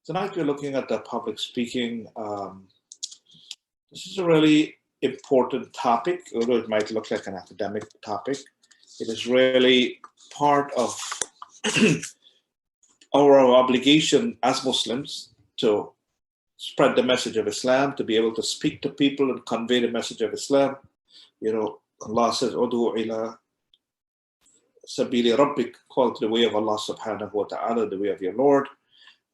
Tonight we're looking at the public speaking. This is a really important topic, although it might look like an academic topic. It is really part of our obligation as Muslims to spread the message of Islam, to be able to speak to people and convey the message of Islam. You know, Allah says, "Udu ila sabili rabbik," call to the way of Allah subhanahu wa ta'ala, the way of your Lord.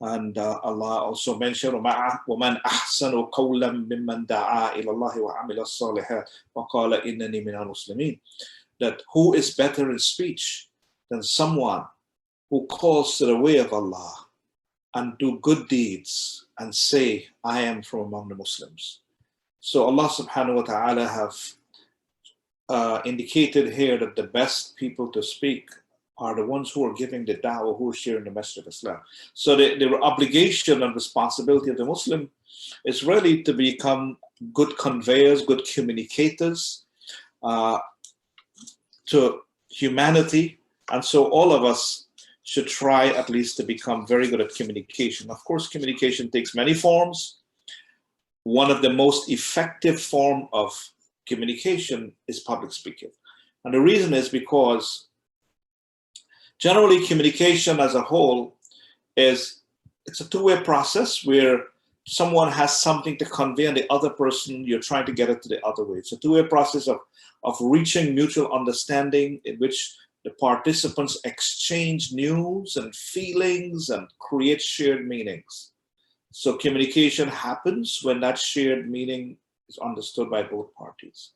And Allah also mentioned, وَمَنْ أَحْسَنُ قَوْلًا مِمَّنْ دَعَا إِلَى اللَّهِ وَعَمِلَ الصَّالِحَاتِ وَقَالَ إِنَّنِي مِنَ الْمُسْلِمِينَ. That who is better in speech than someone who calls to the way of Allah and do good deeds and say, I am from among the Muslims. So Allah subhanahu wa ta'ala have indicated here that the best people to speak are the ones who are giving the da'wah, who are sharing the message of Islam. So the obligation and responsibility of the Muslim is really to become good conveyors, good communicators to humanity. And so all of us should try at least to become very good at communication. Of course, communication takes many forms. One of the most effective form of communication is public speaking. And the reason is because generally, communication as a whole it's a two-way process where someone has something to convey and the other person, you're trying to get it to the other way. It's a two-way process of reaching mutual understanding in which the participants exchange news and feelings and create shared meanings. So communication happens when that shared meaning is understood by both parties.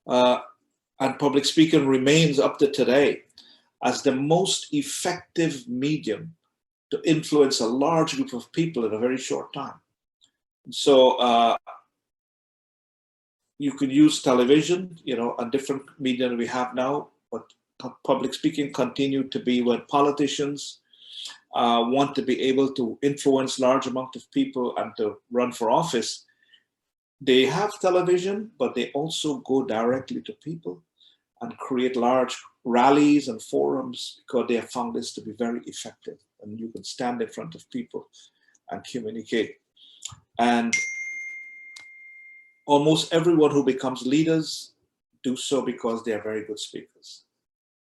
And public speaking remains up to today as the most effective medium to influence a large group of people in a very short time. So you can use television, a different medium we have now, but public speaking continued to be when politicians want to be able to influence large amount of people and to run for office. They have television, but they also go directly to people and create large rallies and forums because they have found this to be very effective. And you can stand in front of people and communicate. And almost everyone who becomes leaders do so because they are very good speakers.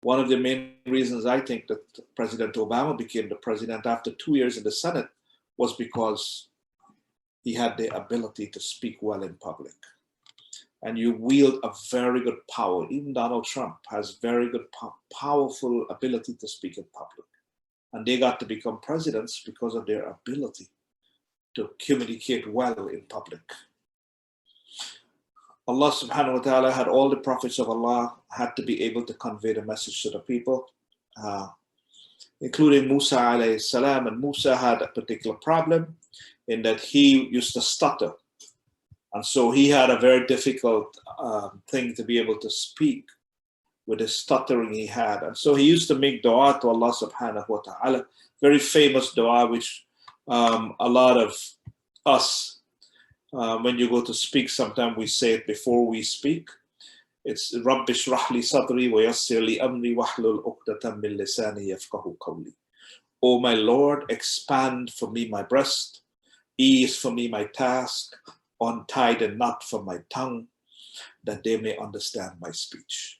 One of the main reasons I think that President Obama became the president after 2 years in the Senate was because he had the ability to speak well in public. And you wield a very good power. Even Donald Trump has very good, powerful ability to speak in public. And they got to become presidents because of their ability to communicate well in public. Allah subhanahu wa ta'ala had all the prophets of Allah had to be able to convey the message to the people, including Musa alayhi salam. And Musa had a particular problem in that he used to stutter. And so he had a very difficult thing to be able to speak with the stuttering he had. And so he used to make dua to Allah subhanahu wa ta'ala, very famous dua, which a lot of us, when you go to speak, sometimes we say it before we speak. It's Rabbi shrah li sadri wa yassir li amri wahlul uqdatan min lisani yafqahu qawli. Oh my Lord, expand for me my breast, ease for me my task, untie the knot from my tongue, that they may understand my speech.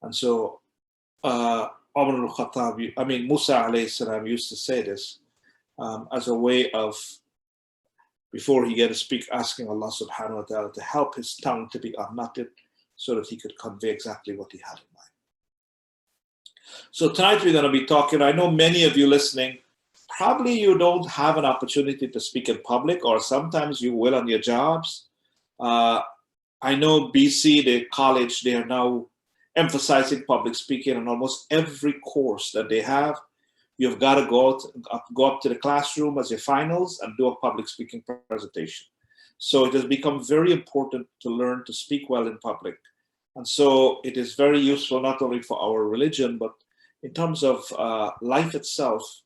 And so Musa alayhi salam used to say this as a way of, before he get to speak, asking Allah subhanahu wa ta'ala to help his tongue to be unknotted so that he could convey exactly what he had in mind. So tonight we're going to be talking, I know many of you listening, probably you don't have an opportunity to speak in public, or sometimes you will on your jobs. I know BC, the college, they are now emphasizing public speaking on almost every course that they have. You've got to go up to the classroom as your finals and do a public speaking presentation. So it has become very important to learn to speak well in public. And so it is very useful not only for our religion, but in terms of life itself.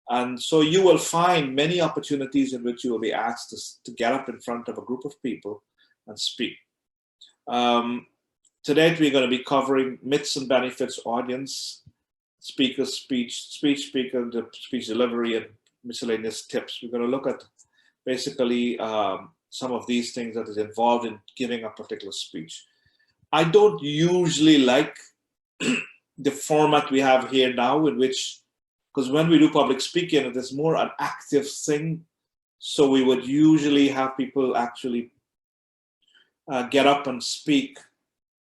And so you will find many opportunities in which you will be asked to get up in front of a group of people and speak. Today we're going to be covering myths and benefits, audience, speaker, speech speaker, the speech delivery, and miscellaneous tips. We're going to look at basically some of these things that is involved in giving a particular speech. I don't usually like the format we have here now, in which, because when we do public speaking, it is more an active thing. So we would usually have people actually get up and speak.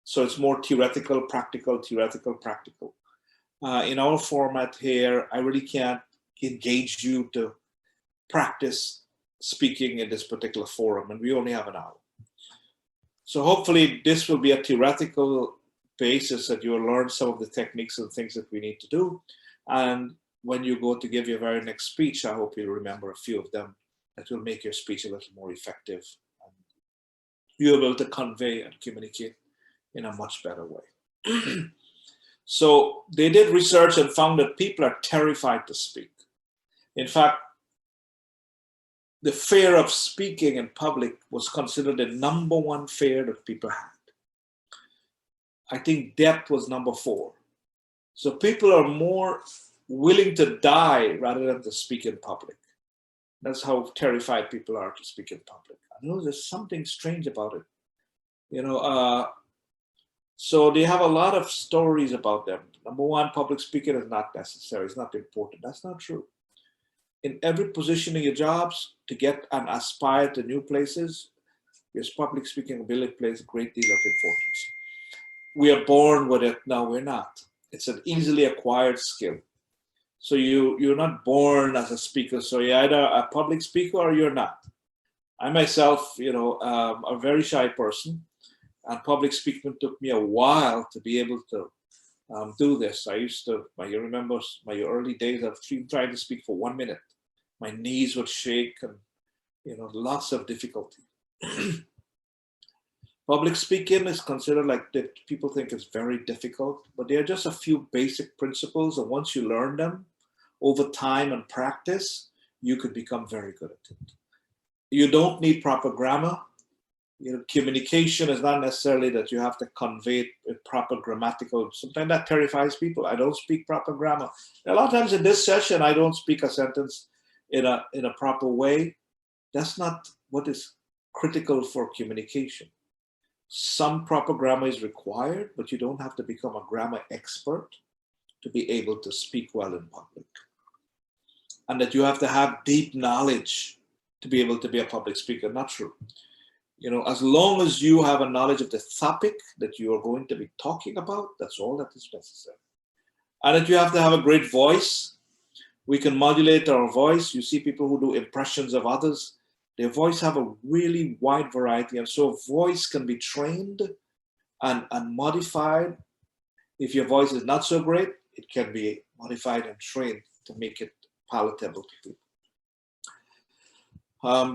So it's more theoretical, practical, theoretical, practical. In our format here, I really can't engage you to practice speaking in this particular forum, and we only have an hour. So hopefully this will be a theoretical basis that you'll learn some of the techniques and things that we need to do. And when you go to give your very next speech, I hope you'll remember a few of them that will make your speech a little more effective. And you'll be able to convey and communicate in a much better way. So they did research and found that people are terrified to speak. In fact, the fear of speaking in public was considered the #1 fear that people had. I think death was #4. So people are more willing to die rather than to speak in public. That's how terrified people are to speak in public. I know there's something strange about it. You know, so they have a lot of stories about them. #1, public speaking is not necessary. It's not important. That's not true. In every position in your jobs, to get and aspire to new places, your public speaking ability plays a great deal of importance. We are born with it. No, we're not. It's an easily acquired skill. So you're not born as a speaker. So you're either a public speaker or you're not. I myself, you know, a very shy person, and public speaking took me a while to be able to do this. I used to, you remember my early days of trying to speak for 1 minute. My knees would shake and, you know, lots of difficulty. Public speaking is considered like that people think it's very difficult, but there are just a few basic principles. And once you learn them over time and practice, you could become very good at it. You don't need proper grammar. You know, communication is not necessarily that you have to convey it proper grammatical. Sometimes that terrifies people. I don't speak proper grammar. A lot of times in this session, I don't speak a sentence in a proper way. That's not what is critical for communication. Some proper grammar is required, but you don't have to become a grammar expert to be able to speak well in public. And that you have to have deep knowledge to be able to be a public speaker. Not true. You know, as long as you have a knowledge of the topic that you are going to be talking about, that's all that is necessary. And that you have to have a great voice. We can modulate our voice. You see people who do impressions of others. Their voice have a really wide variety. And so voice can be trained and modified. If your voice is not so great, it can be modified and trained to make it palatable to people.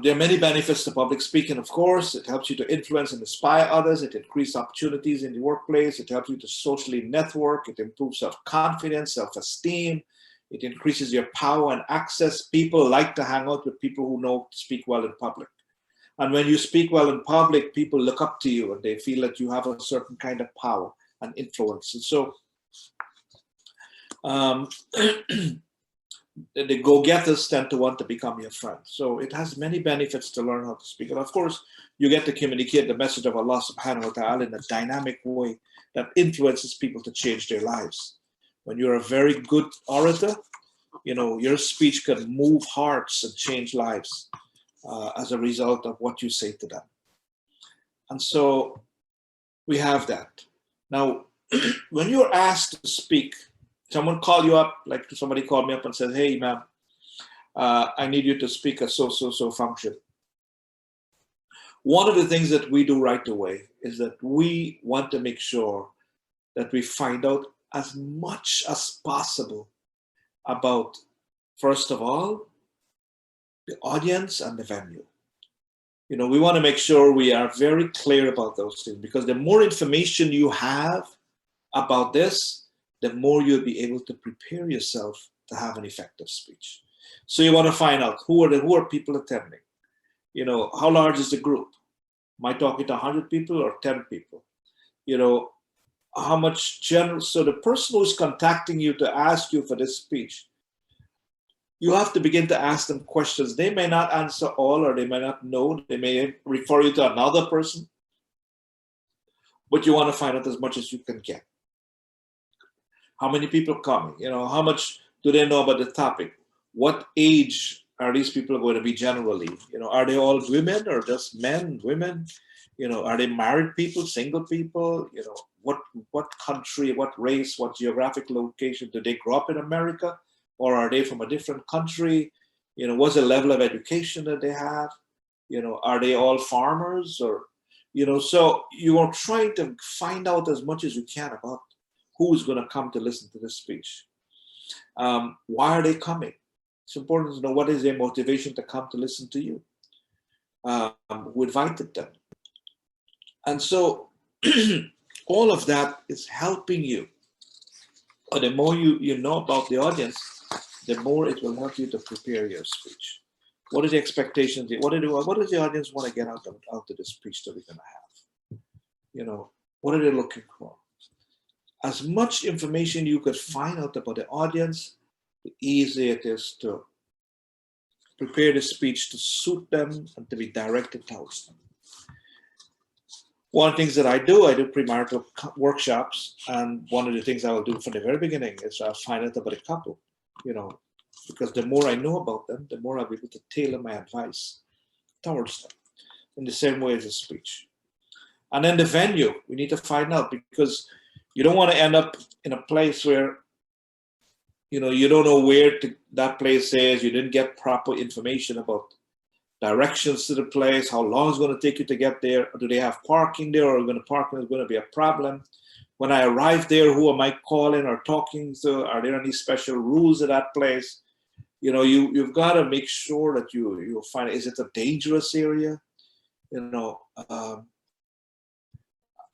There are many benefits to public speaking, of course. It helps you to influence and inspire others. It increases opportunities in the workplace. It helps you to socially network. It improves self-confidence, self-esteem. It increases your power and access. People like to hang out with people who know to speak well in public. And when you speak well in public, people look up to you and they feel that you have a certain kind of power and influence. And so the go-getters tend to want to become your friend. So it has many benefits to learn how to speak. And of course, you get to communicate the message of Allah subhanahu wa ta'ala in a dynamic way that influences people to change their lives. When you're a very good orator, you know, your speech can move hearts and change lives as a result of what you say to them. And so we have that. Now, when you're asked to speak, someone call you up, like somebody called me up and said, hey, Imam, I need you to speak a so function. One of the things that we do right away is that we want to make sure that we find out as much as possible about, first of all, the audience and the venue. You know, we want to make sure we are very clear about those things, because the more information you have about this, the more you'll be able to prepare yourself to have an effective speech. So you want to find out who are people attending. You know, how large is the group? Am I talking to 100 people or 10 people? You know, how much general, so the person who's contacting you to ask you for this speech, you have to begin to ask them questions. They may not answer all, or they may not know. They may refer you to another person, but you want to find out as much as you can get. How many people coming? How much do they know about the topic? What age are these people going to be generally? Are they all women or just men, women? Are they married people, single people? What country, what race, what geographic location? Do they grow up in America, or are they from a different country? What's the level of education that they have? Are they all farmers, or so you are trying to find out as much as you can about who's going to come to listen to this speech. Why are they coming? It's important to know what is their motivation to come to listen to you. Who invited them? And so all of that is helping you. Or the more you know about the audience, the more it will help you to prepare your speech. What are the expectations? What does the audience want to get out of the speech that we're going to have? What are they looking for? As much information you could find out about the audience, the easier it is to prepare the speech to suit them and to be directed towards them. One of the things that I do premarital workshops, and one of the things I will do from the very beginning is I'll find out about a couple, because the more I know about them, the more I'll be able to tailor my advice towards them in the same way as a speech. And then the venue, we need to find out, because you don't want to end up in a place where, you don't know where that place is. You didn't get proper information about directions to the place, how long it's going to take you to get there. Do they have parking there, or parking is going to be a problem? When I arrive there, who am I calling or talking to? Are there any special rules at that place? You've got to make sure that you'll find, is it a dangerous area?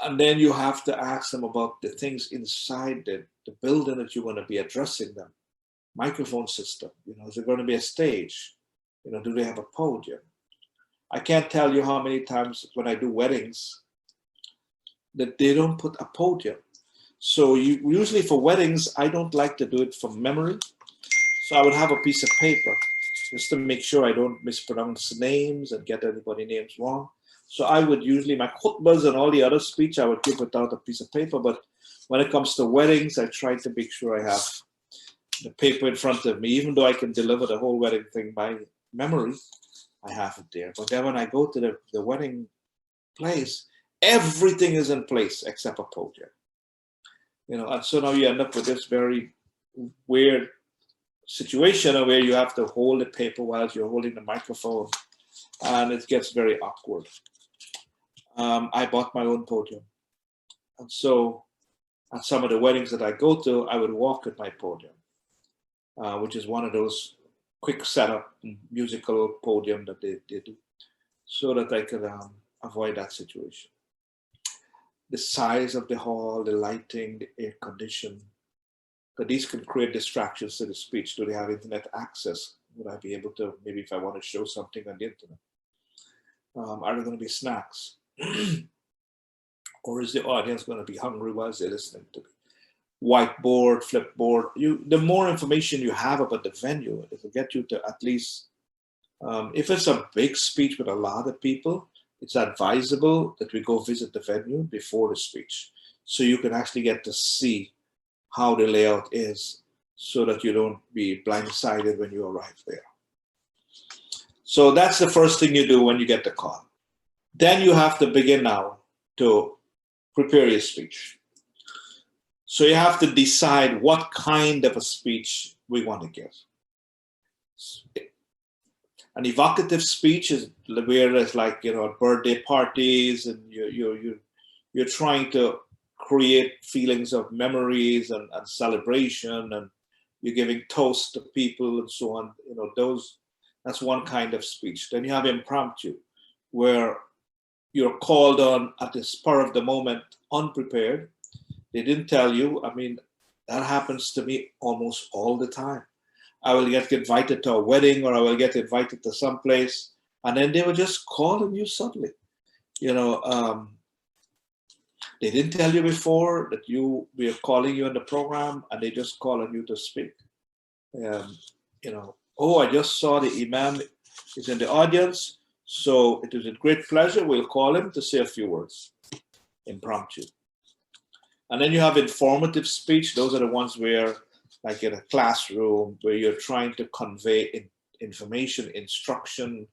And then you have to ask them about the things inside the building that you're going to be addressing them. Microphone system, is there going to be a stage? Do they have a podium? I can't tell you how many times when I do weddings that they don't put a podium. So usually for weddings, I don't like to do it from memory. So I would have a piece of paper just to make sure I don't mispronounce names and get anybody's names wrong. So I would usually, my khutbahs and all the other speech, I would give without a piece of paper. But when it comes to weddings, I try to make sure I have the paper in front of me. Even though I can deliver the whole wedding thing by memory, I have it there. But then when I go to the wedding place, everything is in place except a podium. And so now you end up with this very weird situation where you have to hold the paper while you're holding the microphone, and it gets very awkward. I bought my own podium. And so at some of the weddings that I go to, I would walk with my podium, which is one of those quick setup musical podium that they do, so that I could avoid that situation. The size of the hall, the lighting, the air condition, because these can create distractions to the speech. Do they have internet access? Would I be able to, maybe if I want to show something on the internet? Are there going to be snacks? Or is the audience going to be hungry whilst they're listening to me? Whiteboard, flipboard. The more information you have about the venue, it will get you to at least, if it's a big speech with a lot of people, it's advisable that we go visit the venue before the speech, so you can actually get to see how the layout is, so that you don't be blindsided when you arrive there. So that's the first thing you do when you get the call. Then you have to begin now to prepare your speech. So you have to decide what kind of a speech we want to give. An evocative speech is where it's like, birthday parties, and you're trying to create feelings of memories and celebration, and you're giving toasts to people and so on. That's one kind of speech. Then you have impromptu, where you're called on at the spur of the moment, unprepared. They didn't tell you. I mean, that happens to me almost all the time. I will get invited to a wedding, or I will get invited to some place, and then they will just call on you suddenly. They didn't tell you before that we are calling you in the program, and they just call on you to speak. Oh, I just saw the Imam is in the audience, so it is with great pleasure we'll call him to say a few words, impromptu. And then you have informative speech. Those are the ones where, like in a classroom, where you're trying to convey information, instruction,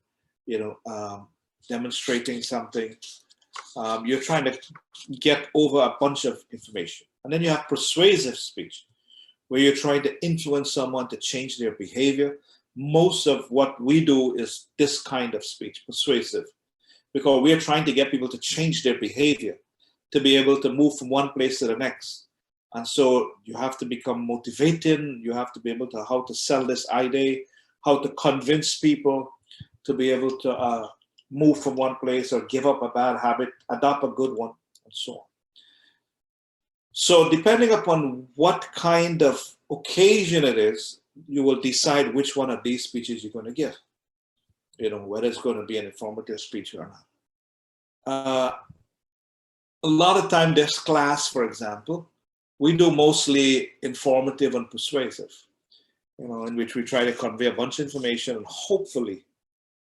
demonstrating something. You're trying to get over a bunch of information. And then you have persuasive speech, where you're trying to influence someone to change their behavior. Most of what we do is this kind of speech, persuasive, because we're trying to get people to change their behavior, to be able to move from one place to the next. And so you have to become motivating. You have to be able to how to sell this idea, how to convince people to be able to move from one place or give up a bad habit, adopt a good one, and so on. So depending upon what kind of occasion it is, you will decide which one of these speeches you're going to give. Whether it's going to be an informative speech or not. A lot of time, this class, for example, we do mostly informative and persuasive, in which we try to convey a bunch of information and hopefully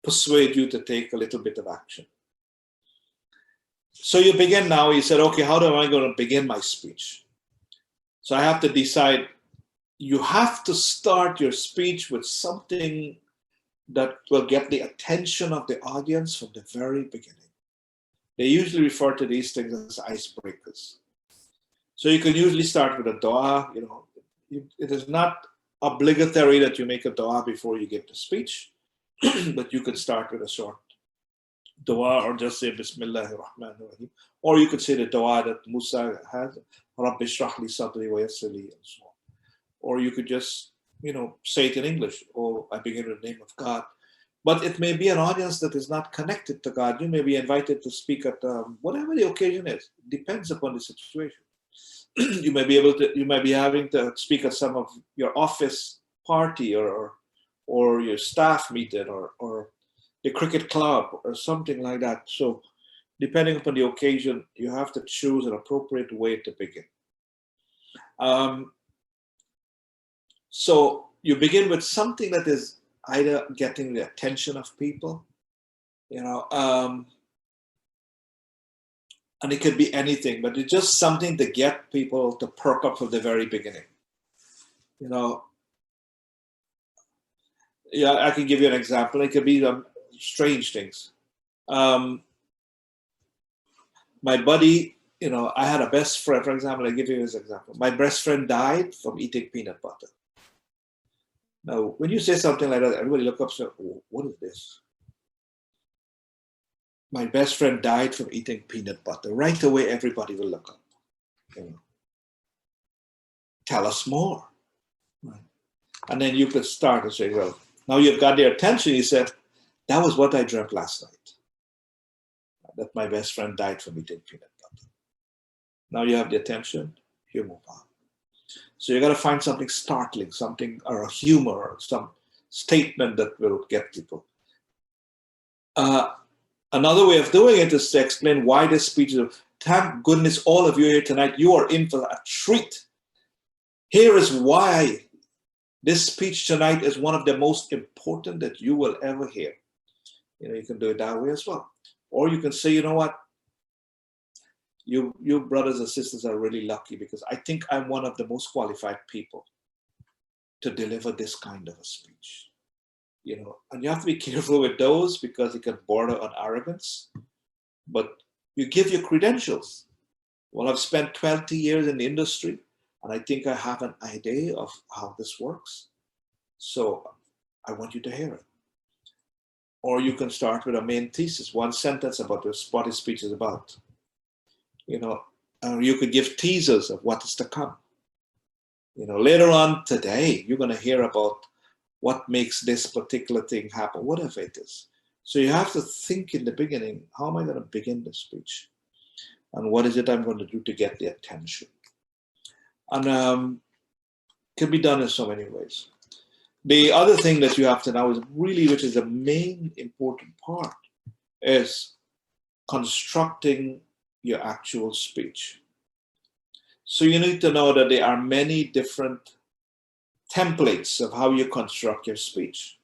persuade you to take a little bit of action. So you begin now, you said, okay, how am I going to begin my speech? So I have to decide, you have to start your speech with something that will get the attention of the audience from the very beginning. They usually refer to these things as icebreakers. So you can usually start with a dua. It is not obligatory that you make a dua before you give the speech, but you could start with a short dua or just say Bismillahir Rahmanir Rahim. Or you could say the dua that Musa had, Rabbi shrah li sadri wa yassir li, and so on. Or you could just, say it in English, or I begin with the name of God. But it may be an audience that is not connected to God. You may be invited to speak at whatever the occasion is. Depends upon the situation. You may be having to speak at some of your office party or your staff meeting or the cricket club or something like that. So depending upon the occasion, you have to choose an appropriate way to begin. So you begin with something that is either getting the attention of people, and it could be anything, but it's just something to get people to perk up from the very beginning. I can give you an example. It could be strange things. My buddy, I had a best friend, for example, I give you this example. My best friend died from eating peanut butter. Now, when you say something like that, everybody look up and say, oh, what is this? My best friend died from eating peanut butter. Right away, everybody will look up. Tell us more. Right? And then you could start and say, well, now you've got their attention. He said, that was what I dreamt last night, that my best friend died from eating peanut butter. Now you have the attention, you move on. So you got to find something startling, something or a humor, or some statement that will get people. Another way of doing it is to explain why this speech is. Thank goodness all of you here tonight. You are in for a treat. Here is why this speech tonight is one of the most important that you will ever hear. You can do it that way as well. Or you can say, you know what? You brothers and sisters are really lucky because I think I'm one of the most qualified people to deliver this kind of a speech. And you have to be careful with those because it can border on arrogance. But you give your credentials. Well, I've spent 20 years in the industry and I think I have an idea of how this works. So I want you to hear it. Or you can start with a main thesis, one sentence about what his speech is about. You could give teasers of what is to come. Later on today, you're going to hear about what makes this particular thing happen, whatever it is. So you have to think in the beginning, how am I going to begin the speech? And what is it I'm going to do to get the attention? And it can be done in so many ways. The other thing that you have to know is really, which is the main important part, is constructing your actual speech. So you need to know that there are many different templates of how you construct your speech.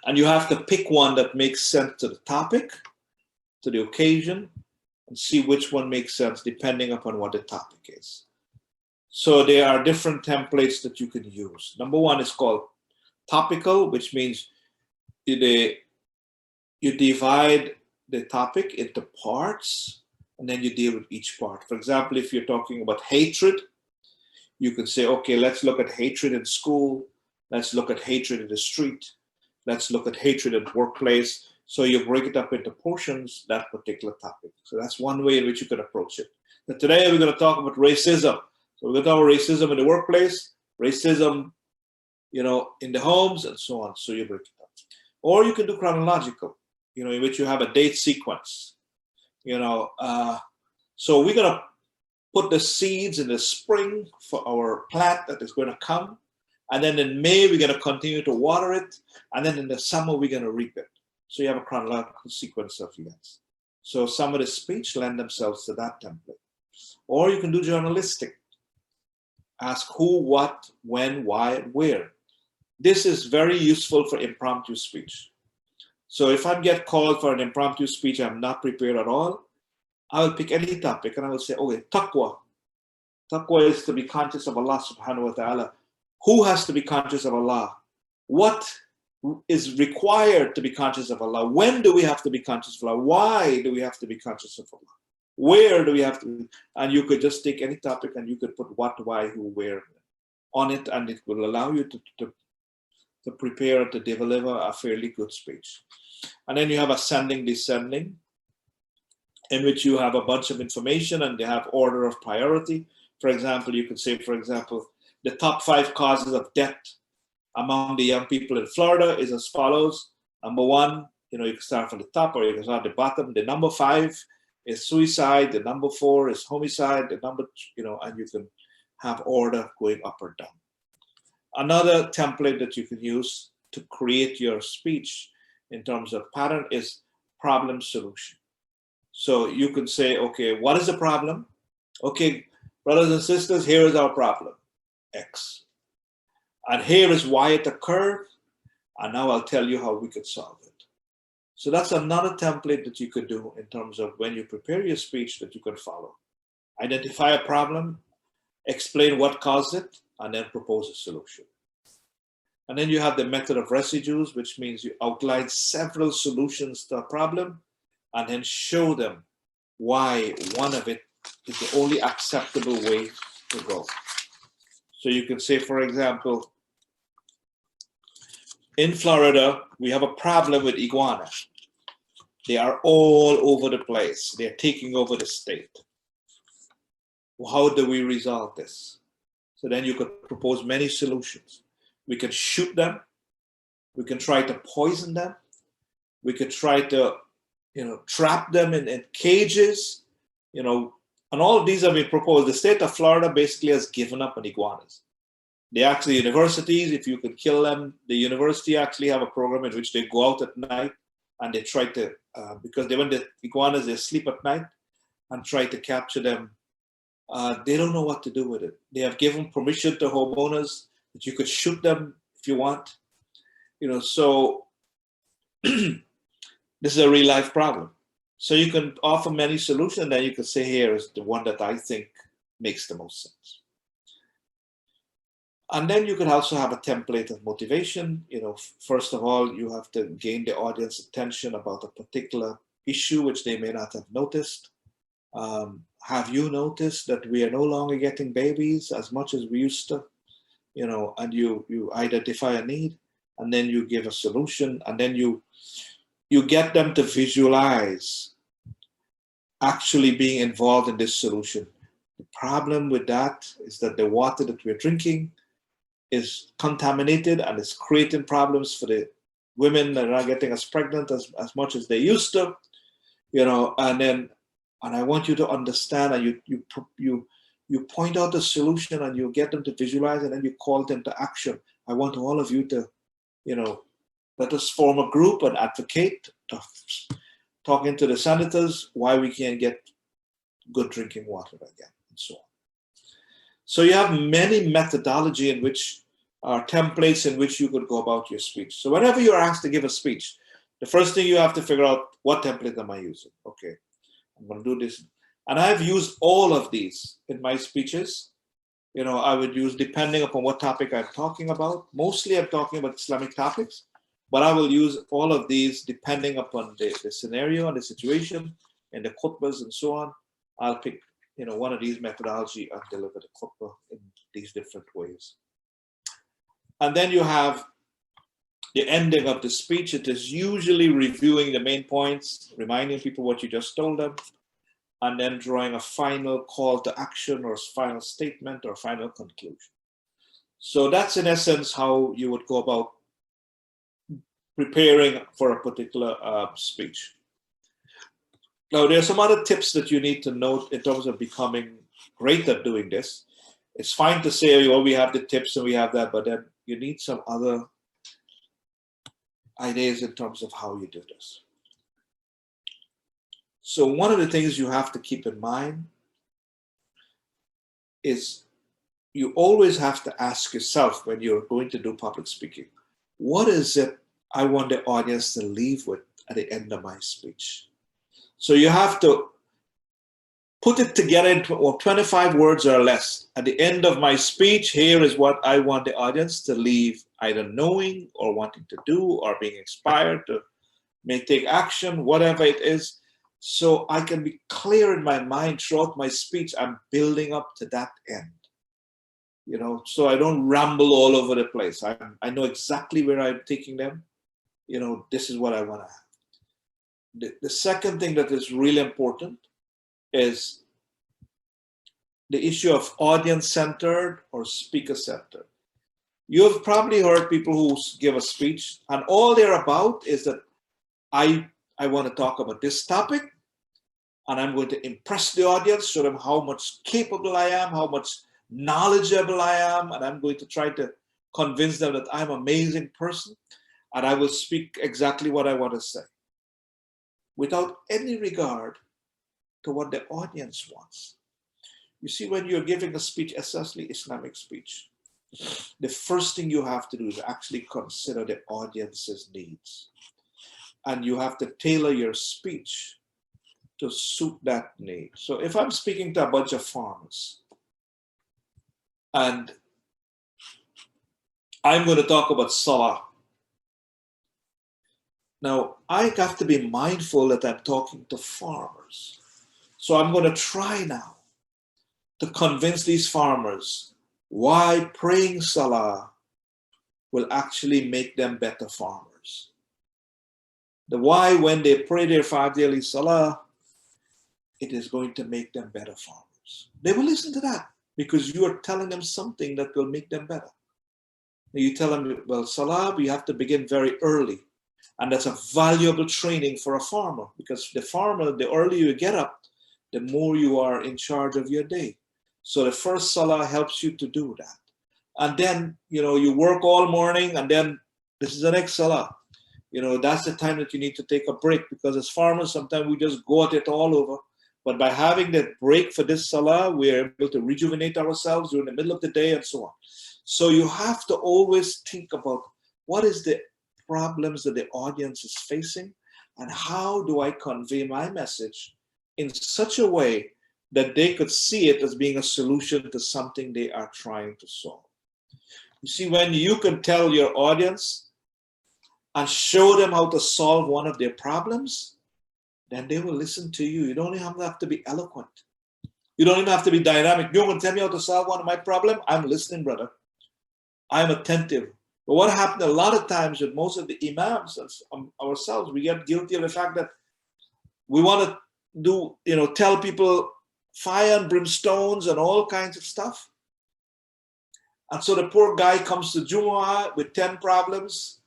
And you have to pick one that makes sense to the topic, to the occasion, and see which one makes sense depending upon what the topic is. So there are different templates that you can use. Number one is called topical, which means you divide the topic into parts, and then you deal with each part. For example, if you're talking about hatred, you can say, okay, let's look at hatred in school. Let's look at hatred in the street. Let's look at hatred in the workplace. So you break it up into portions, that particular topic. So that's one way in which you can approach it. But today we're going to talk about racism. So we're going to talk about racism in the workplace, racism, in the homes, and so on. So you break it up. Or you can do chronological, in which you have a date sequence. So we're going to put the seeds in the spring for our plant that is going to come. And then in May, we're going to continue to water it. And then in the summer, we're going to reap it. So you have a chronological sequence of events. So some of the speech lend themselves to that template. Or you can do journalistic. Ask who, what, when, why, where. This is very useful for impromptu speech. So if I get called for an impromptu speech, I'm not prepared at all, I will pick any topic and I will say, okay, taqwa. Taqwa is to be conscious of Allah subhanahu wa ta'ala. Who has to be conscious of Allah? What is required to be conscious of Allah? When do we have to be conscious of Allah? Why do we have to be conscious of Allah? Where do we have to be? And you could just take any topic and you could put what, why, who, where on it, and it will allow you to prepare to deliver a fairly good speech. And then you have ascending, descending, in which you have a bunch of information and they have order of priority. For example, you could say, the top 5 causes of death among the young people in Florida is as follows. Number 1, you can start from the top or you can start at the bottom. The number 5 is suicide. The number 4 is homicide. The number, and you can have order going up or down. Another template that you can use to create your speech in terms of pattern is problem solution. So you can say, okay, what is the problem? Okay, brothers and sisters, here is our problem, X. And here is why it occurred. And now I'll tell you how we could solve it. So that's another template that you could do in terms of when you prepare your speech that you can follow. Identify a problem, explain what caused it, and then propose a solution. And then you have the method of residues, which means you outline several solutions to a problem and then show them why one of it is the only acceptable way to go. So you can say, for example, in Florida, we have a problem with iguana. They are all over the place. They're taking over the state. Well, how do we resolve this? So then you could propose many solutions. We can shoot them. We can try to poison them. We could try to, trap them in cages, and all of these have been proposed. The state of Florida basically has given up on iguanas. They actually, universities, if you could kill them, the university actually have a program in which they go out at night and they try to, because when the iguanas, they sleep at night and try to capture them. They don't know what to do with it. They have given permission to homeowners that you could shoot them if you want. So this is a real life problem. So you can offer many solutions, and then you can say, here is the one that I think makes the most sense. And then you can also have a template of motivation. First of all, you have to gain the audience attention about a particular issue which they may not have noticed. Have you noticed that we are no longer getting babies as much as we used to? And you identify a need, and then you give a solution, and then you get them to visualize actually being involved in this solution. The problem with that is that the water that we're drinking is contaminated and it's creating problems for the women that are not getting as pregnant as much as they used to, and I want you to understand, and you point out the solution and you get them to visualize, and then you call them to action. I want all of you to, let us form a group and advocate, talking to the senators why we can't get good drinking water again, and so on. So you have many methodology in which templates in which you could go about your speech. So whenever you're asked to give a speech, the first thing you have to figure out, what template am I using? Okay, I'm going to do this. And I've used all of these in my speeches. You know, I would use, depending upon what topic I'm talking about. Mostly I'm talking about Islamic topics, but I will use all of these depending upon the scenario and the situation and the khutbahs and so on. I'll pick, you know, one of these methodology and deliver the khutbah in these different ways. And then you have the ending of the speech. It is usually reviewing the main points, reminding people what you just told them, and then drawing a final call to action or final statement or final conclusion. So that's in essence how you would go about preparing for a particular speech. Now, there are some other tips that you need to note in terms of becoming great at doing this. It's fine to say, well, we have the tips and we have that, but then you need some other ideas in terms of how you do this. So one of the things you have to keep in mind is you always have to ask yourself when you're going to do public speaking, what is it I want the audience to leave with at the end of my speech? So you have to put it together in 25 words or less. At the end of my speech, here is what I want the audience to leave, either knowing or wanting to do or being inspired to take action, whatever it is. So I can be clear in my mind throughout my speech. I'm building up to that end, you know, so I don't ramble all over the place. I know exactly where I'm taking them. You know, this is what I want to have. The second thing that is really important is the issue of audience-centered or speaker-centered. You have probably heard people who give a speech and all they're about is that I want to talk about this topic and I'm going to impress the audience, show them how much capable I am, how much knowledgeable I am, and I'm going to try to convince them that I'm an amazing person and I will speak exactly what I want to say without any regard to what the audience wants. You see, when you're giving a speech, especially Islamic speech, the first thing you have to do is actually consider the audience's needs. And you have to tailor your speech to suit that need. So if I'm speaking to a bunch of farmers and I'm going to talk about Salah, now I have to be mindful that I'm talking to farmers. So I'm going to try now to convince these farmers why praying Salah will actually make them better farmers. The why, when they pray their 5 daily Salah, it is going to make them better farmers. They will listen to that because you are telling them something that will make them better. You tell them, well, Salah, we have to begin very early. And that's a valuable training for a farmer because the farmer, the earlier you get up, the more you are in charge of your day. So the first Salah helps you to do that. And then, you know, you work all morning and then this is the next Salah. You know, that's the time that you need to take a break because as farmers, sometimes we just go at it all over. But by having that break for this Salah, we're able to rejuvenate ourselves during the middle of the day and so on. So you have to always think about what is the problems that the audience is facing and how do I convey my message in such a way that they could see it as being a solution to something they are trying to solve. You see, when you can tell your audience and show them how to solve one of their problems, then they will listen to you. You don't even have to be eloquent. You don't even have to be dynamic. You're going to tell me how to solve one of my problems? I'm listening, brother. I'm attentive. But what happened a lot of times with most of the imams and ourselves, we get guilty of the fact that we want to do, you know, tell people fire and brimstones and all kinds of stuff. And so the poor guy comes to Jumu'ah with 10 problems.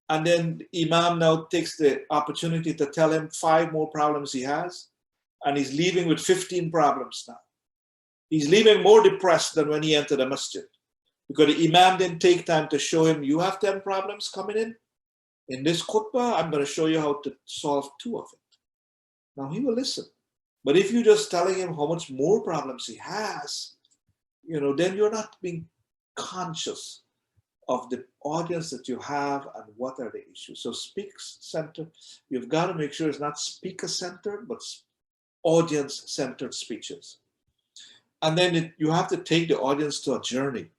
And then the Imam now takes the opportunity to tell him 5 more problems he has. And he's leaving with 15 problems now. He's leaving more depressed than when he entered the masjid. Because the Imam didn't take time to show him, you have 10 problems coming in. In this khutbah, I'm going to show you how to solve 2 of it. Now he will listen. But if you're just telling him how much more problems he has, then you're not being conscious of the audience that you have and what are the issues. So speak-centered, you've got to make sure it's not speaker-centered, but audience-centered speeches. And then you have to take the audience to a journey.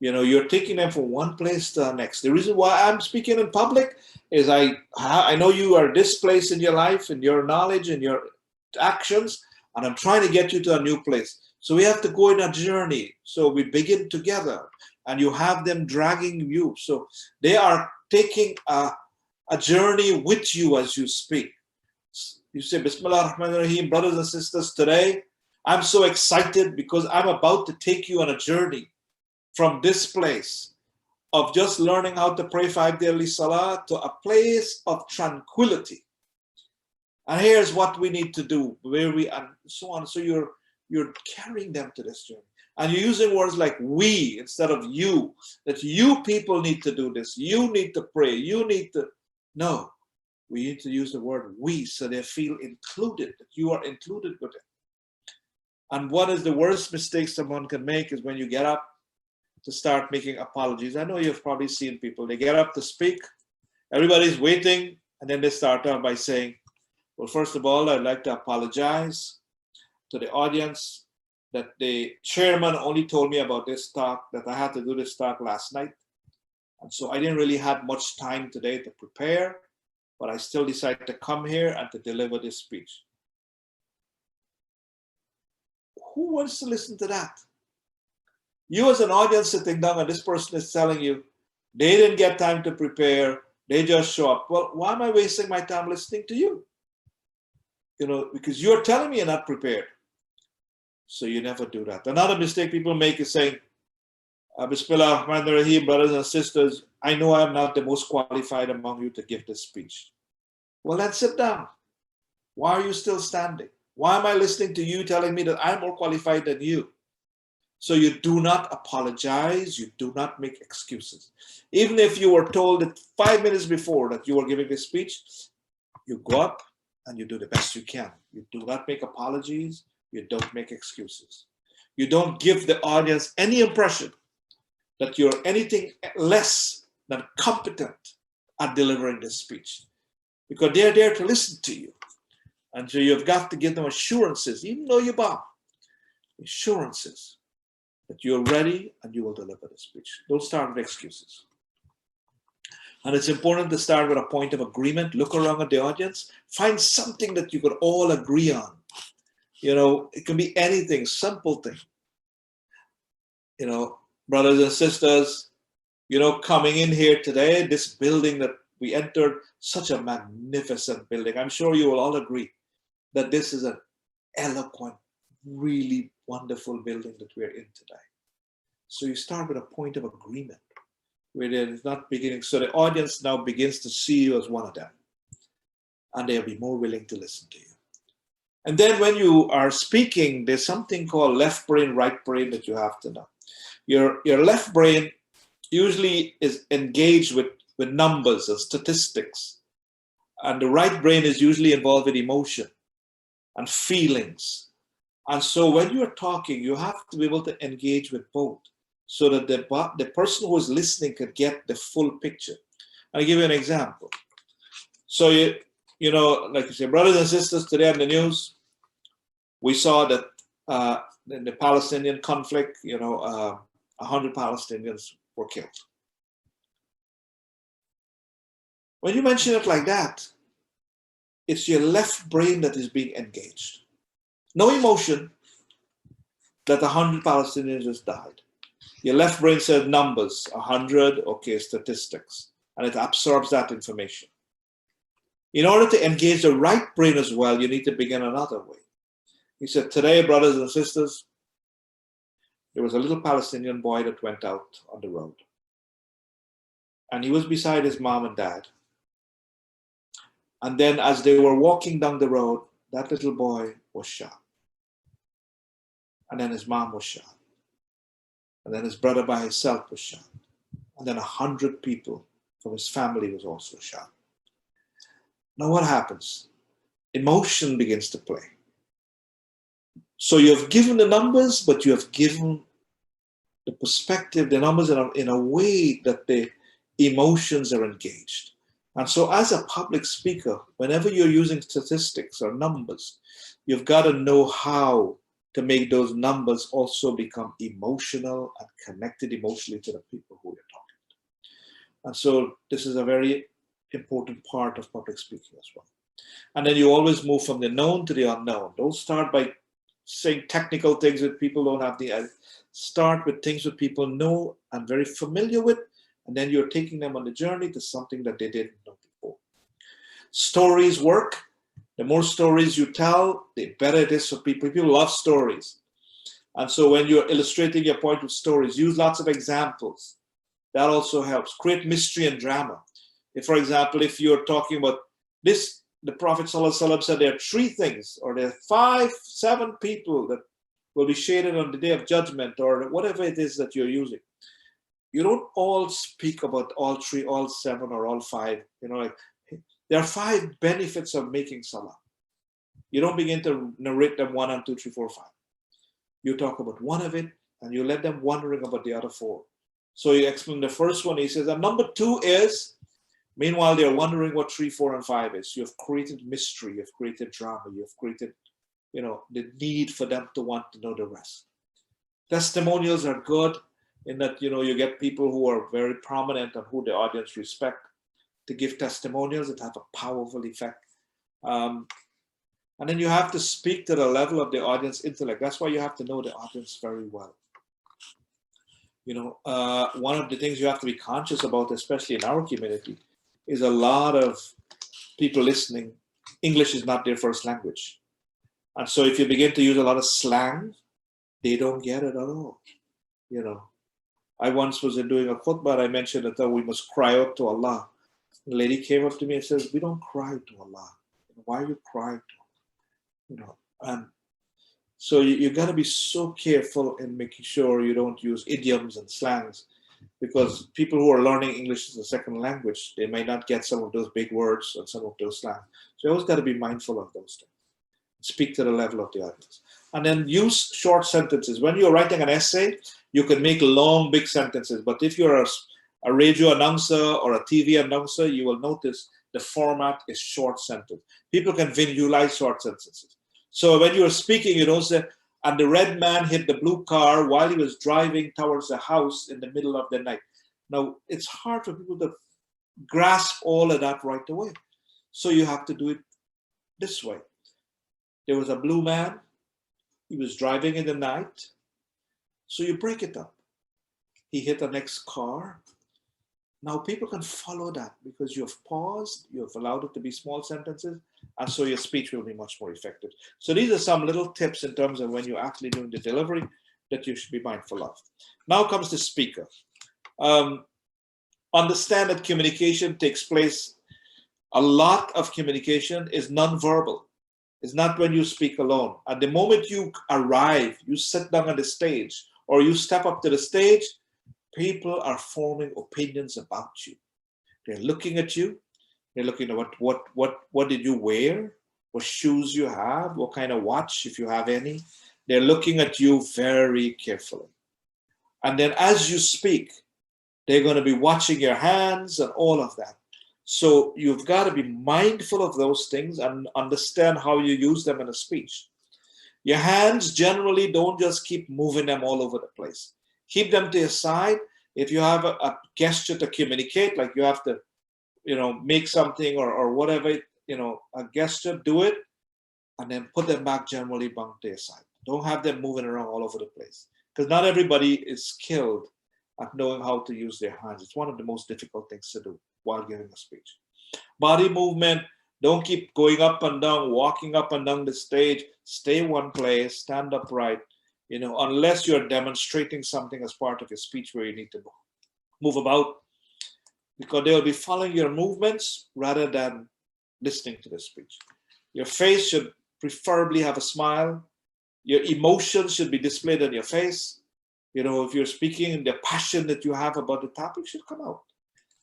You're taking them from one place to the next. The reason why I'm speaking in public is I know you are this place in your life, in your knowledge, in your actions, and I'm trying to get you to a new place. So we have to go in a journey. So we begin together, and you have them dragging you. So they are taking a journey with you as you speak. You say, Bismillah ar-Rahman ar-Rahim, brothers and sisters, today I'm so excited because I'm about to take you on a journey from this place of just learning how to pray 5 daily salah to a place of tranquility. And here's what we need to do, and so on. So you're carrying them to this journey. And you're using words like we instead of you, that you people need to do this. You need to pray. You need to. No, we need to use the word we so they feel included, that you are included with it. And what is the worst mistake someone can make is when you get up to start making apologies. I know you've probably seen people, they get up to speak, everybody's waiting, and then they start off by saying, well, first of all, I'd like to apologize to the audience that the chairman only told me about this talk, that I had to do this talk last night. And so I didn't really have much time today to prepare, but I still decided to come here and to deliver this speech. Who wants to listen to that? You as an audience sitting down and this person is telling you they didn't get time to prepare, they just show up. Well, why am I wasting my time listening to you? Because you're telling me you're not prepared. So you never do that. Another mistake people make is saying, Bismillah ar-Rahman ar-Rahim, brothers and sisters, I know I'm not the most qualified among you to give this speech. Well, then sit down. Why are you still standing? Why am I listening to you telling me that I'm more qualified than you? So you do not apologize. You do not make excuses. Even if you were told that 5 minutes before that you were giving this speech, you go up and you do the best you can. You do not make apologies. You don't make excuses. You don't give the audience any impression that you're anything less than competent at delivering this speech, because they're there to listen to you. And so you've got to give them assurances, even though you bomb, assurances that you're ready and you will deliver the speech. Don't start with excuses. And it's important to start with a point of agreement. Look around at the audience. Find something that you could all agree on. It can be anything, simple thing. Brothers and sisters, coming in here today, this building that we entered, such a magnificent building. I'm sure you will all agree that this is an eloquent, really wonderful building that we're in today. So you start with a point of agreement where it's not beginning. So the audience now begins to see you as one of them, and they'll be more willing to listen to you. And then when you are speaking, there's something called left brain, right brain that you have to know. Your left brain usually is engaged with numbers and statistics, and the right brain is usually involved with emotion and feelings. And so when you're talking, you have to be able to engage with both so that the person who is listening can get the full picture. I'll give you an example. So, like you say, brothers and sisters, today on the news, we saw that in the Palestinian conflict, 100 Palestinians were killed. When you mention it like that, it's your left brain that is being engaged. No emotion that 100 Palestinians just died. Your left brain says numbers, 100, okay, statistics, and it absorbs that information. In order to engage the right brain as well, you need to begin another way. He said, today, brothers and sisters, there was a little Palestinian boy that went out on the road. And he was beside his mom and dad. And then as they were walking down the road, that little boy was shot. And then his mom was shot. And then his brother by himself was shot. And then 100 people from his family was also shot. Now what happens? Emotion begins to play. So you have given the numbers, but you have given the perspective, the numbers in a way that the emotions are engaged. And so as a public speaker, whenever you're using statistics or numbers, you've got to know how to make those numbers also become emotional and connected emotionally to the people who you're talking to. And so this is a very important part of public speaking as well. And then you always move from the known to the unknown. Don't start by saying technical things that people don't have the idea. Start with things that people know and very familiar with, and then you're taking them on the journey to something that they didn't know before. Stories work. The more stories you tell, the better it is for people. People love stories. And so when you're illustrating your point with stories, use lots of examples. That also helps. Create mystery and drama. If, for example, if you're talking about this, the Prophet ﷺ said there are 3 things, or there are 5, 7 people that will be shaded on the day of judgment, or whatever it is that you're using. You don't all speak about all 3, all 7, or all 5. You know, like, there are 5 benefits of making salah. You don't begin to narrate them 1 and 2, 3, 4, 5. You talk about one of it, and you let them wondering about the other 4. So you explain the first one. He says, and number 2 is, meanwhile they're wondering what 3, 4, and 5 is. You've created mystery. You've created drama. You've created, the need for them to want to know the rest. Testimonials are good in that, you get people who are very prominent and who the audience respect to give testimonials that have a powerful effect. And then you have to speak to the level of the audience intellect. That's why you have to know the audience very well. One of the things you have to be conscious about, especially in our community, is a lot of people listening, English is not their first language. And so if you begin to use a lot of slang, they don't get it at all. I once was doing a khutbah, I mentioned that we must cry out to Allah. The lady came up to me and says, we don't cry to Allah. Why are you crying to Allah? And so you got to be so careful in making sure you don't use idioms and slangs, because people who are learning English as a second language, they may not get some of those big words and some of those slangs. So you always got to be mindful of those things. Speak to the level of the audience. And then use short sentences. When you're writing an essay, you can make long, big sentences. But if you're a radio announcer or a TV announcer, you will notice the format is short sentence. People can visualize short sentences. So when you're speaking, you don't say, and the red man hit the blue car while he was driving towards the house in the middle of the night. Now, it's hard for people to grasp all of that right away. So you have to do it this way. There was a blue man. He was driving in the night. So you break it up. He hit the next car. Now people can follow that because you've paused, you've allowed it to be small sentences, and so your speech will be much more effective. So these are some little tips in terms of when you're actually doing the delivery that you should be mindful of. Now comes the speaker. Understand that communication takes place. A lot of communication is nonverbal. It's not when you speak alone. At the moment you arrive, you sit down on the stage, or you step up to the stage, people are forming opinions about you. They're looking at you. They're looking at what did you wear, what shoes you have, what kind of watch, if you have any. They're looking at you very carefully. And then as you speak, they're going to be watching your hands and all of that. So you've got to be mindful of those things and understand how you use them in a speech. Your hands generally don't just keep moving them all over the place. Keep them to your side. If you have a gesture to communicate, like you have to, make something or whatever, a gesture, do it, and then put them back generally back to your side. Don't have them moving around all over the place, because not everybody is skilled at knowing how to use their hands. It's one of the most difficult things to do while giving a speech. Body movement, don't keep going up and down, walking up and down the stage. Stay one place, stand upright, unless you're demonstrating something as part of your speech where you need to move about, because they'll be following your movements rather than listening to the speech. Your face should preferably have a smile. Your emotions should be displayed on your face. If you're speaking, the passion that you have about the topic should come out.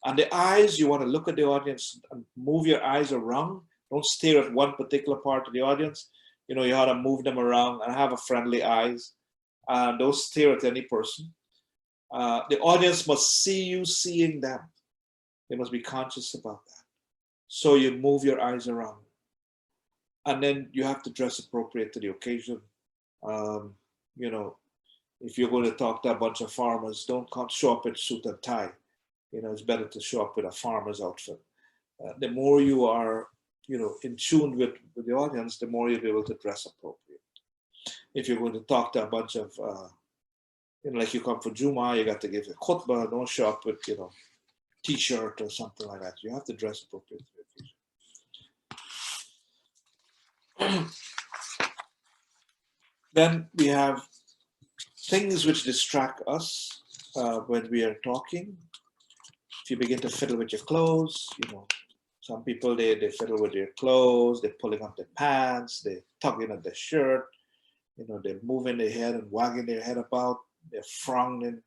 And the eyes, you want to look at the audience and move your eyes around. Don't stare at one particular part of the audience. You have to move them around and have a friendly eyes. And don't stare at any person. The audience must see you seeing them. They must be conscious about that. So you move your eyes around. And then you have to dress appropriate to the occasion. You know, if you're going to talk to a bunch of farmers, don't show up in suit and tie. You know, it's better to show up with a farmer's outfit. The more you are, in tune with the audience, the more you'll be able to dress appropriate. If you're going to talk to a bunch of, like you come for Juma, you got to give a khutbah, don't show up with, t-shirt or something like that. You have to dress appropriately. Then we have things which distract us when we are talking. If you begin to fiddle with your clothes, some people, they fiddle with their clothes, they're pulling up their pants, they're tugging at their shirt, they're moving their head and wagging their head about, they're frowning,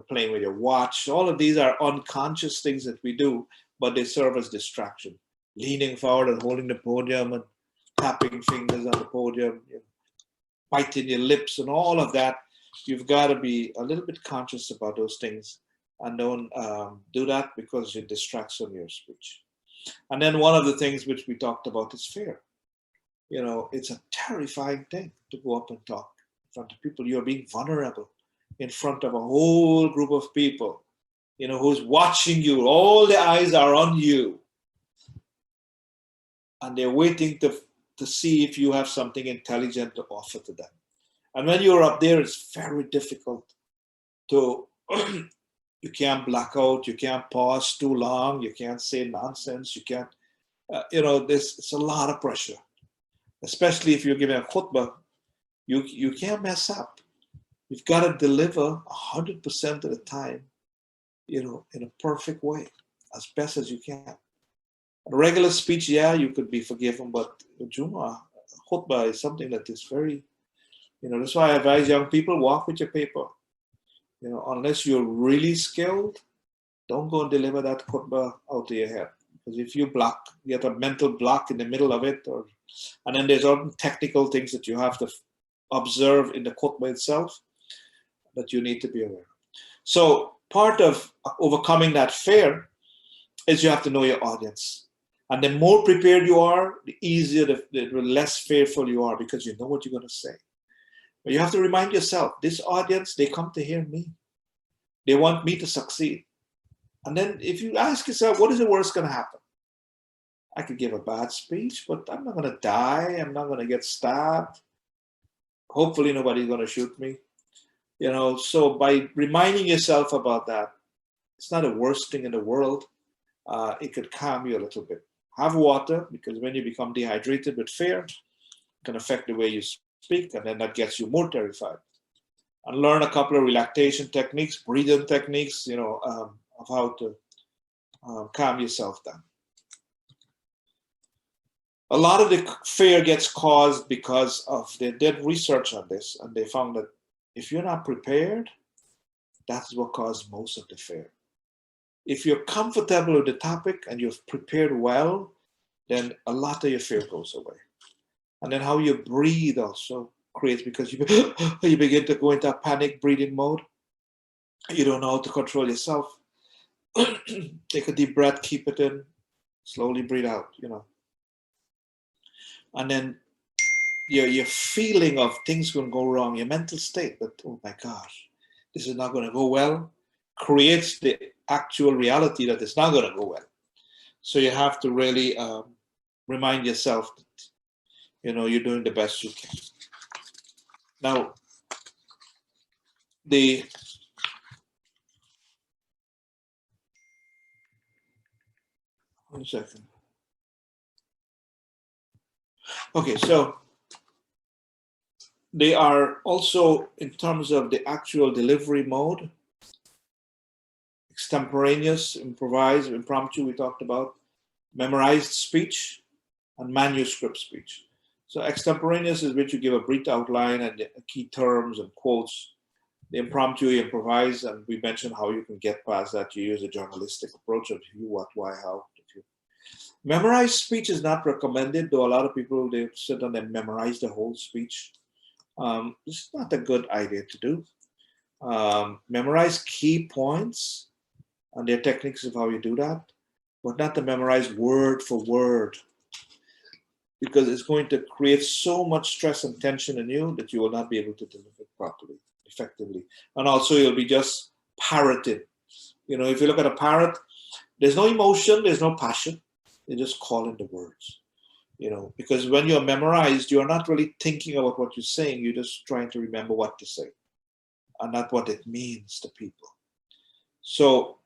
playing with your watch. All of these are unconscious things that we do, but they serve as distraction. Leaning forward and holding the podium and tapping fingers on the podium, biting your lips and all of that. You've got to be a little bit conscious about those things and don't do that because it distracts from your speech. And then one of the things which we talked about is fear. It's a terrifying thing to go up and talk in front of people. You're being vulnerable in front of a whole group of people, who's watching you. All the eyes are on you. And they're waiting to see if you have something intelligent to offer to them. And when you're up there, it's very difficult to, you can't black out, you can't pause too long, you can't say nonsense, you can't, it's a lot of pressure. Especially if you're giving a khutbah, you can't mess up. You've got to deliver 100% of the time, in a perfect way, as best as you can. A regular speech, yeah, you could be forgiven, but Jumu'ah, khutbah is something that is very, that's why I advise young people, walk with your paper. Unless you're really skilled, don't go and deliver that khutbah out of your head. Because if you get a mental block in the middle of it, and then there's all technical things that you have to observe in the khutbah itself that you need to be aware of. So part of overcoming that fear is you have to know your audience. And the more prepared you are, the easier, the less fearful you are because you know what you're going to say. But you have to remind yourself, this audience, they come to hear me. They want me to succeed. And then if you ask yourself, what is the worst going to happen? I could give a bad speech, but I'm not going to die. I'm not going to get stabbed. Hopefully nobody's going to shoot me. So by reminding yourself about that, it's not the worst thing in the world. It could calm you a little bit. Have water, because when you become dehydrated with fear, it can affect the way you speak, and then that gets you more terrified. And learn a couple of relaxation techniques, breathing techniques, of how to calm yourself down. A lot of the fear gets caused because of, they did research on this, and they found that if you're not prepared, that's what caused most of the fear. If you're comfortable with the topic and you've prepared well, then a lot of your fear goes away. And then how you breathe also creates, because you begin to go into a panic breathing mode. You don't know how to control yourself. Take a deep breath, keep it in, slowly breathe out, And then your feeling of things going to go wrong, your mental state that, oh my gosh, this is not going to go well, creates the actual reality that it's not going to go well. So you have to really remind yourself that, you're doing the best you can. Now, one second. Okay, so they are also, in terms of the actual delivery mode, extemporaneous, improvised, impromptu, we talked about, memorized speech, and manuscript speech. So extemporaneous is which you give a brief outline and the key terms and quotes. The impromptu, you improvise, and we mentioned how you can get past that. You use a journalistic approach of who, what, why, how. Memorized speech is not recommended, though a lot of people, they sit down and memorize the whole speech. This is not a good idea to do. Memorize key points, and there are techniques of how you do that, but not to memorize word for word, because it's going to create so much stress and tension in you that you will not be able to deliver it properly, effectively. And also you'll be just parroting. If you look at a parrot, there's no emotion, there's no passion. They're just calling the words. Because when you're memorized, you're not really thinking about what you're saying. You're just trying to remember what to say and not what it means to people. So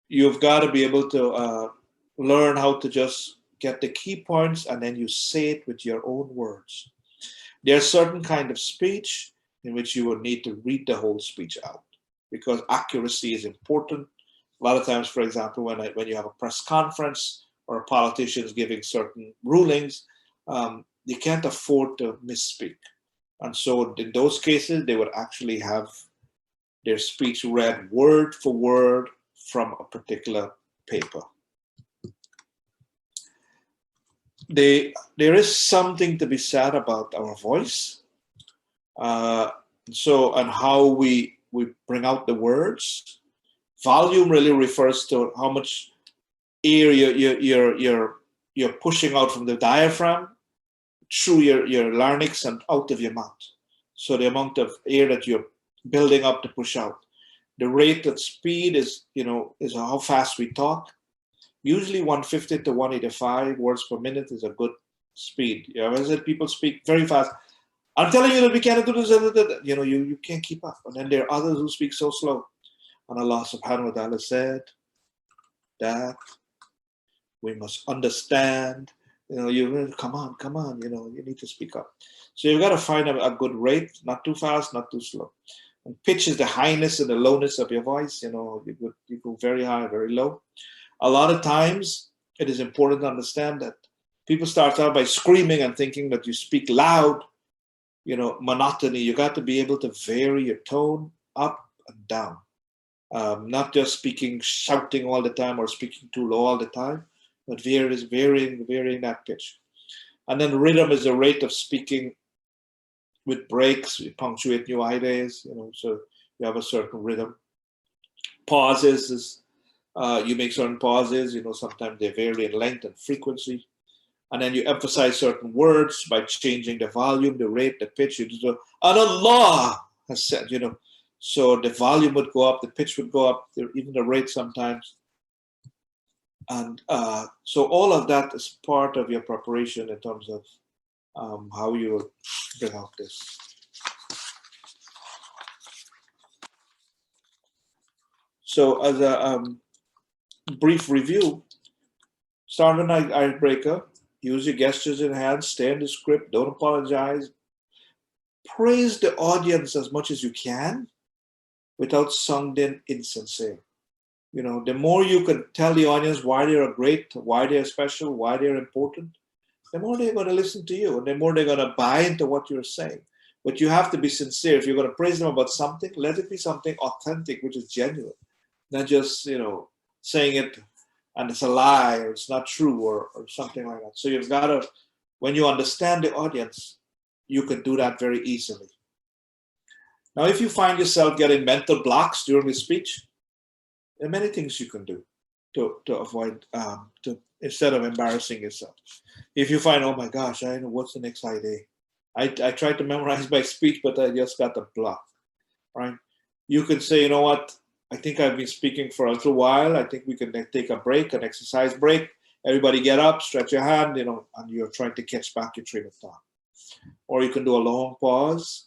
you've got to be able to learn how to just get the key points and then you say it with your own words. There's certain kind of speech in which you will need to read the whole speech out because accuracy is important. A lot of times, for example, when you have a press conference or a politician is giving certain rulings, you can't afford to misspeak. And so in those cases, they would actually have their speech read word for word from a particular paper. There is something to be said about our voice. And how we bring out the words. Volume really refers to how much air you're pushing out from the diaphragm through your larynx and out of your mouth. So the amount of air that you're building up to push out. The rate at speed is how fast we talk. Usually 150 to 185 words per minute is a good speed. I said people speak very fast. I'm telling you that we can't do this. You can't keep up. And then there are others who speak so slow. And Allah subhanahu wa ta'ala said that we must understand. Come on. You need to speak up. So you've got to find a good rate, not too fast, not too slow. And pitch is the highness and the lowness of your voice. You go very high, very low. A lot of times, it is important to understand that people start out by screaming and thinking that you speak loud, monotony. You got to be able to vary your tone up and down. Not just shouting all the time or speaking too low all the time, but varying that pitch. And then rhythm is a rate of speaking with breaks, you punctuate new ideas, so you have a certain rhythm. Pauses is, you make certain pauses, sometimes they vary in length and frequency. And then you emphasize certain words by changing the volume, the rate, the pitch. And Allah has said, so the volume would go up, the pitch would go up, even the rate sometimes. And so all of that is part of your preparation in terms of how you will bring out this. So as a brief review, start with an icebreaker, use your gestures in hands, stay in the script, don't apologize. Praise the audience as much as you can without sounding insincere. The more you can tell the audience why they're great, why they're special, why they're important, the more they're going to listen to you and the more they're going to buy into what you're saying. But you have to be sincere. If you're going to praise them about something, let it be something authentic, which is genuine. Not just, saying it and it's a lie or it's not true or something like that. So you've got to, when you understand the audience, you can do that very easily. Now, if you find yourself getting mental blocks during the speech, there are many things you can do to avoid, instead of embarrassing yourself. If you find, oh my gosh, I know what's the next idea. I tried to memorize my speech, but I just got the block, right? You can say, you know what? I think I've been speaking for a little while. I think we can take a break, an exercise break. Everybody get up, stretch your hand, and you're trying to catch back your train of thought. Or you can do a long pause.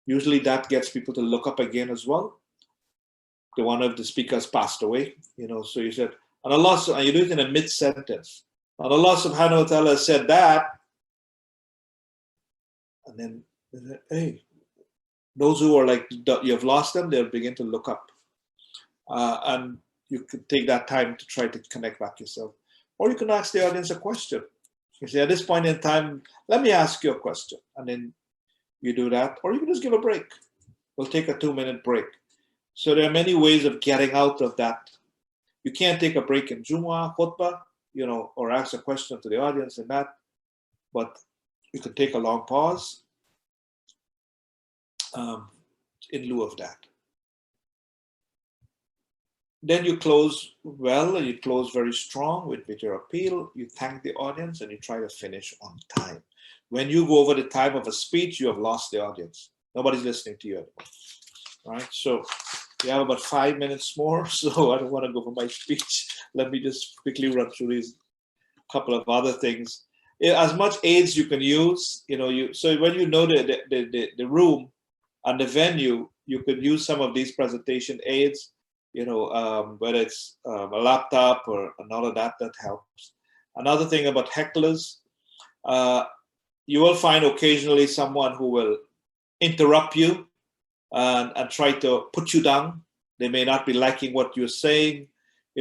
Usually that gets people to look up again as well. One of the speakers passed away, so you said, and Allah, and you do it in a mid-sentence. And Allah subhanahu wa ta'ala said that, and then, hey, those who are like, you've lost them, they'll begin to look up. And you could take that time to try to connect back yourself. Or you can ask the audience a question. You say, at this point in time, let me ask you a question. And then you do that. Or you can just give a break. We'll take a 2-minute break. So there are many ways of getting out of that. You can't take a break in Jumu'ah, khutbah, or ask a question to the audience in that. But you can take a long pause in lieu of that. Then you close well, and you close very strong with your appeal. You thank the audience and you try to finish on time. When you go over the time of a speech, you have lost the audience. Nobody's listening to you anymore. Right? So we have about 5 minutes more, so I don't want to go for my speech. Let me just quickly run through these couple of other things. As much aids you can use, so when you know the room and the venue, you could use some of these presentation aids, whether it's a laptop or another that helps. Another thing about hecklers, you will find occasionally someone who will interrupt you and try to put you down. They may not be liking what you're saying.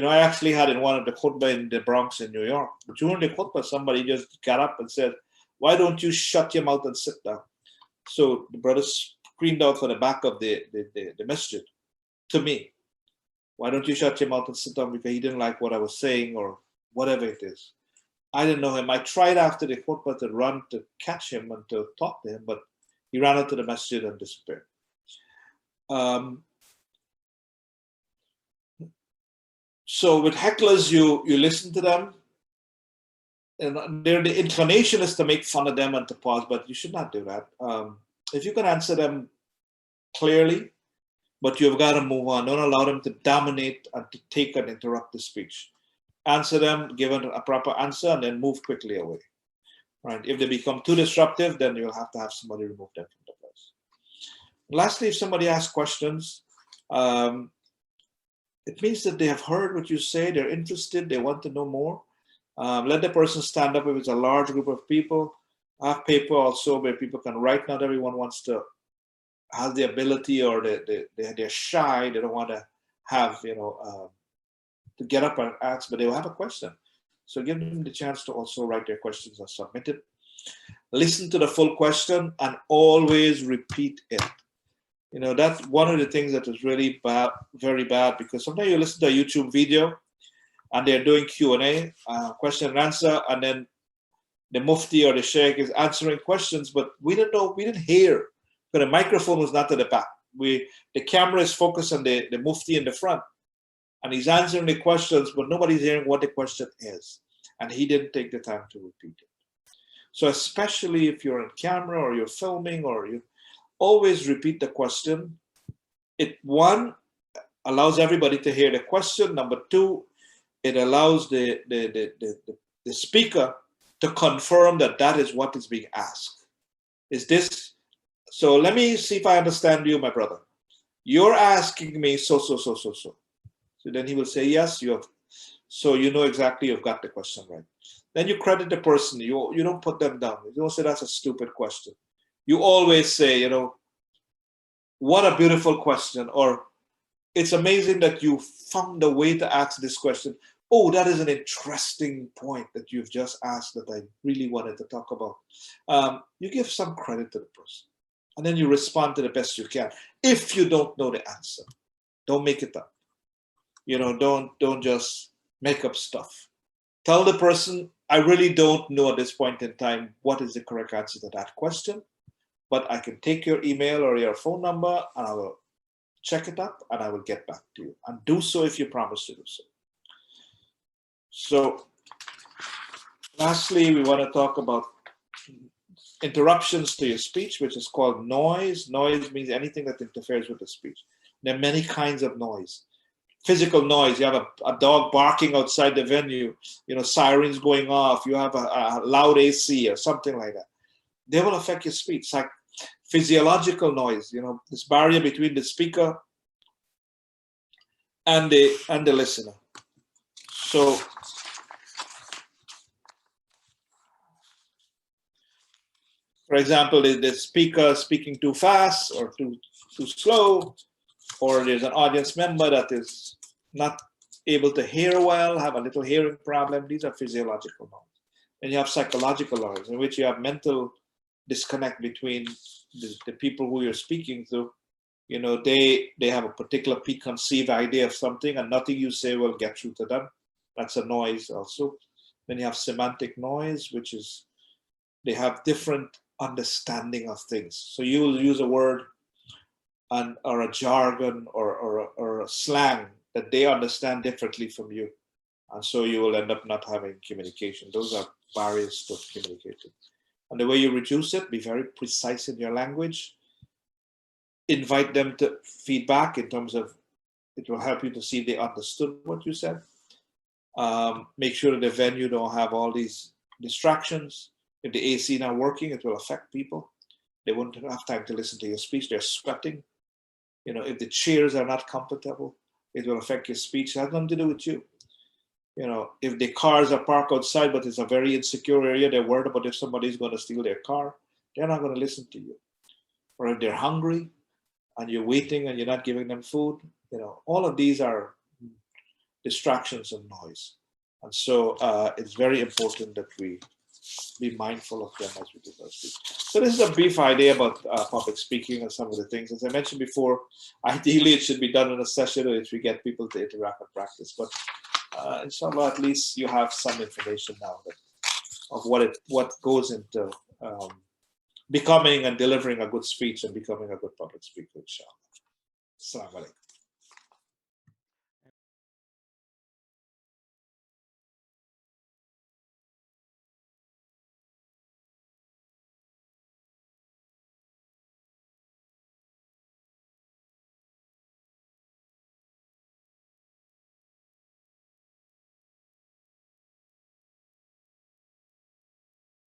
I actually had in one of the khutbah in the Bronx in New York, during the khutbah, somebody just got up and said, "Why don't you shut your mouth and sit down?" So the brother screamed out from the back of the masjid to me, "Why don't you shut your mouth and sit down?" Because he didn't like what I was saying or whatever it is. I didn't know him. I tried after the khutbah to run to catch him and to talk to him, but he ran out to the masjid and disappeared. So with hecklers, you listen to them, and the inclination is to make fun of them and to pause, but you should not do that. If you can answer them clearly, but you've got to move on. Don't allow them to dominate and to take and interrupt the speech. Answer them, give them a proper answer, and then move quickly away. Right? If they become too disruptive, then you'll have to have somebody remove them from the place. Lastly, if somebody asks questions, it means that they have heard what you say, they're interested, they want to know more. Let the person stand up if it's a large group of people. Have paper also where people can write. Not everyone wants to have the ability, or they're shy, they don't want to have, to get up and ask, but they will have a question. So give them the chance to also write their questions and submit it. Listen to the full question and always repeat it. That's one of the things that is really bad, very bad, because sometimes you listen to a YouTube video and they're doing Q&A, question and answer, and then the mufti or the sheikh is answering questions, but we didn't hear, because the microphone was not at the back. The camera is focused on the mufti in the front, and he's answering the questions, but nobody's hearing what the question is, and he didn't take the time to repeat it. So especially if you're on camera or you're filming, or you always repeat the question. It, one, allows everybody to hear the question. Number two, it allows the speaker to confirm that is what is being asked. Is this, so let me see if I understand you, my brother. You're asking me so. So then he will say, yes, you have, so you know exactly you've got the question right. Then you credit the person. You don't put them down. You don't say that's a stupid question. You always say, what a beautiful question, or it's amazing that you found a way to ask this question. Oh, that is an interesting point that you've just asked that I really wanted to talk about. You give some credit to the person, and then you respond to the best you can. If you don't know the answer, don't make it up. Don't just make up stuff. Tell the person, I really don't know at this point in time what is the correct answer to that question, but I can take your email or your phone number and I will check it up and I will get back to you. And do so if you promise to do so. So lastly, we want to talk about interruptions to your speech, which is called noise. Noise means anything that interferes with the speech. There are many kinds of noise. Physical noise, you have a dog barking outside the venue, sirens going off, you have a loud AC or something like that. They will affect your speech. It's like physiological noise, this barrier between the speaker and the listener. So for example, the speaker speaking too fast or too slow, or there's an audience member that is not able to hear well, have a little hearing problem. These are physiological noise. And you have psychological noise, in which you have mental disconnect between the people who you're speaking to. They have a particular preconceived idea of something, and nothing you say will get through to them. That's a noise also. Then you have semantic noise, which is they have different understanding of things. So you will use a word or a jargon or a slang, that they understand differently from you. And so you will end up not having communication. Those are barriers to communicating. And the way you reduce it, be very precise in your language. Invite them to feedback in terms of, it will help you to see if they understood what you said. Make sure that the venue don't have all these distractions. If the AC not working, it will affect people. They won't have time to listen to your speech. They're sweating. You know, if the chairs are not comfortable, it will affect your speech. It has nothing to do with you. You know, if the cars are parked outside, but it's a very insecure area, they're worried about if somebody's going to steal their car, they're not going to listen to you. Or if they're hungry and you're waiting and you're not giving them food, you know, all of these are distractions and noise. And so it's very important that we be mindful of them as we do our speech. So this is a brief idea about public speaking and some of the things. As I mentioned before, ideally it should be done in a session in which we get people to interact and practice. But inshallah, at least you have some information now of what goes into becoming and delivering a good speech and becoming a good public speaker, inshallah. Assalamu alaikum.